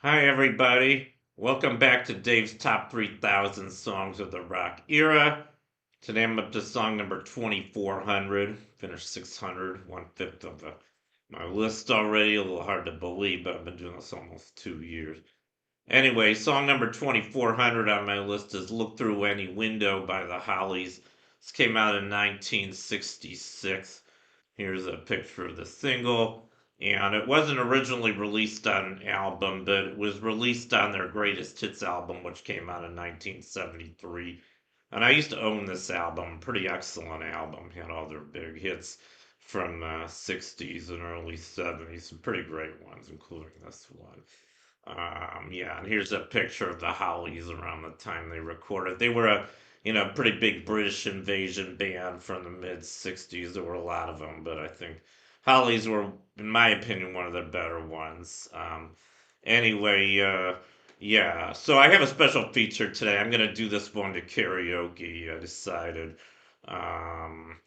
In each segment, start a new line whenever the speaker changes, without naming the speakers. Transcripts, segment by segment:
Hi, everybody. Welcome back to Dave's Top 3,000 Songs of the Rock Era. Today I'm up to song number 2,400. Finished 600, one-fifth of my list already. A little hard to believe, but I've been doing this almost 2 years. Anyway, song number 2,400 on my list is Look Through Any Window by the Hollies. This came out in 1966. Here's a picture of the single. And it wasn't originally released on an album, but it was released on their Greatest Hits album, which came out in 1973. And I used to own this album, pretty excellent album. Had all their big hits from the 60s and early 70s, some pretty great ones, including this one. Yeah, and here's a picture of the Hollies around the time they recorded. They were a pretty big British invasion band from the mid '60s. There were a lot of them, but I think Hollies were, in my opinion, one of the better ones. Anyway, yeah. So I have a special feature today. I'm gonna do this one to karaoke. I decided, um,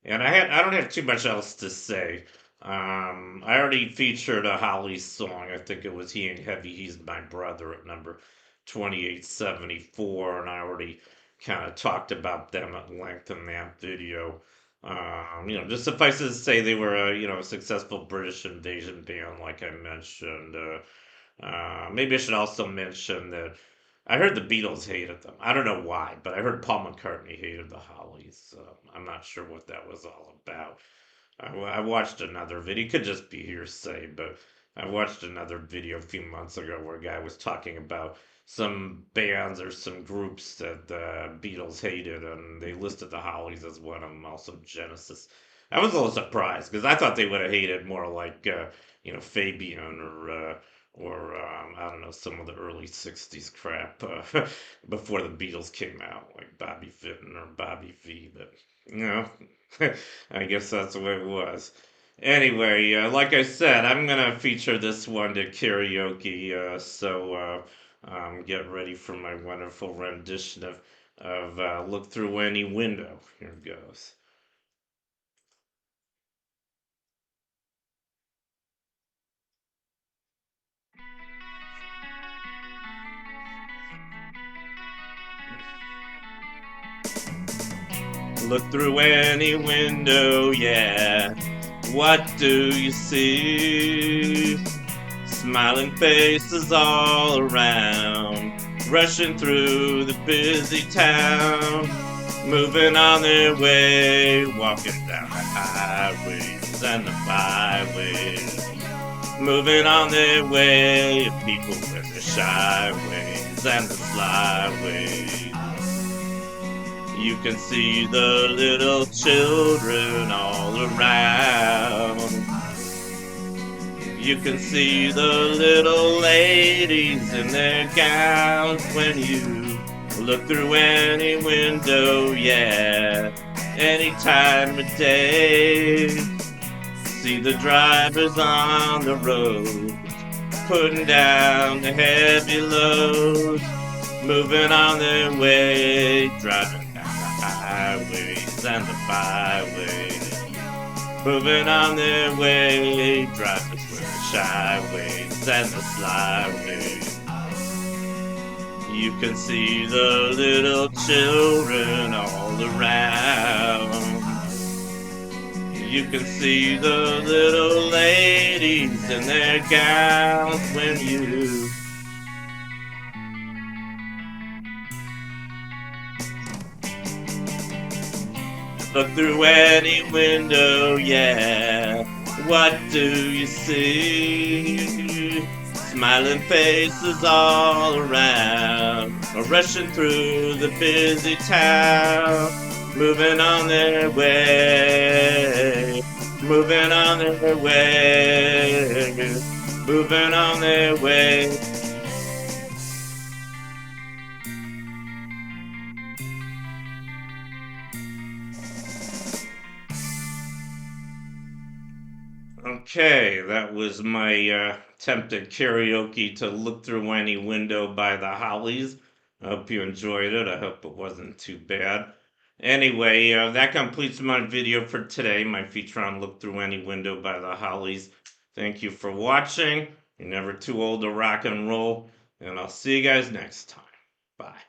and I don't have too much else to say. I already featured a Holly song. I think it was He Ain't Heavy, He's My Brother at number 2874. And I already kind of talked about them at length in that video. Just suffice it to say they were a successful British invasion band, like I mentioned. Maybe I should also mention that I heard the Beatles hated them. I don't know why, but I heard Paul McCartney hated the Hollies. I'm not sure what that was all about. I watched another video. It could just be hearsay, but I watched another video a few months ago where a guy was talking about some bands or some groups that the Beatles hated, and they listed the Hollies as one of them, also Genesis. I was a little surprised because I thought they would have hated more like Fabian or I don't know, some of the early '60s crap before the Beatles came out, like Bobby Fitton or Bobby V. But you know, I guess that's the way it was. Anyway, like I said, I'm gonna feature this one to karaoke, so get ready for my wonderful rendition of "Look Through Any Window." Here it goes. Look through any window, yeah. What do you see? Smiling faces all around, rushing through the busy town, moving on their way, walking down the highways and the byways, moving on their way, people with the shy ways and the sly ways. You can see the little children all around. You can see the little ladies in their gowns when you look through any window, yeah, any time of day. See the drivers on the road, putting down the heavy loads, moving on their way, driving highways and the byways, moving on their way, drivers with the shy ways and the sly ways. You can see the little children all around. You can see the little ladies in their gowns when you look through any window, yeah. What do you see? Smiling faces all around, rushing through the busy town, moving on their way, moving on their way, moving on their way. Okay, that was my attempt at karaoke to Look Through Any Window by the Hollies. I hope you enjoyed it. I hope it wasn't too bad. Anyway, that completes my video for today, my feature on Look Through Any Window by the Hollies. Thank you for watching. You're never too old to rock and roll. And I'll see you guys next time. Bye.